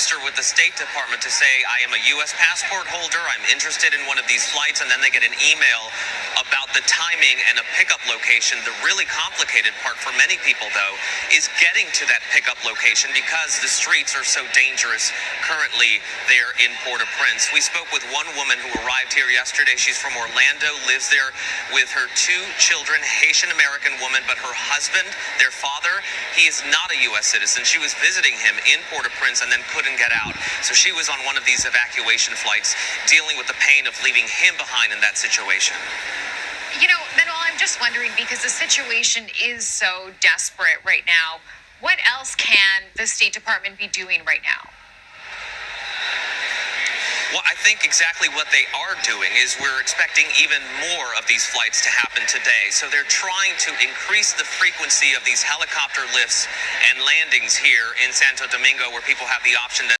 register with the State Department to say, I am a U.S. passport holder, I'm interested in one of these flights, and then they get an email about the timing and a pickup location. The really complicated part for many people, though, is getting to that pickup location because the streets are so dangerous currently there in Port-au-Prince. We spoke with one woman who arrived here yesterday. She's from Orlando, lives there with her 2 children, Haitian-American woman, but her husband, their father, he is not a U.S. citizen. She was visiting him in Port-au-Prince and then couldn't get out. So she was on one of these evacuation flights dealing with the pain of leaving him behind in that situation. You know, Manuel, I'm just wondering, because the situation is so desperate right now, what else can the State Department be doing right now? Well, I think exactly what they are doing is we're expecting even more of these flights to happen today. So they're trying to increase the frequency of these helicopter lifts and landings here in Santo Domingo, where people have the option to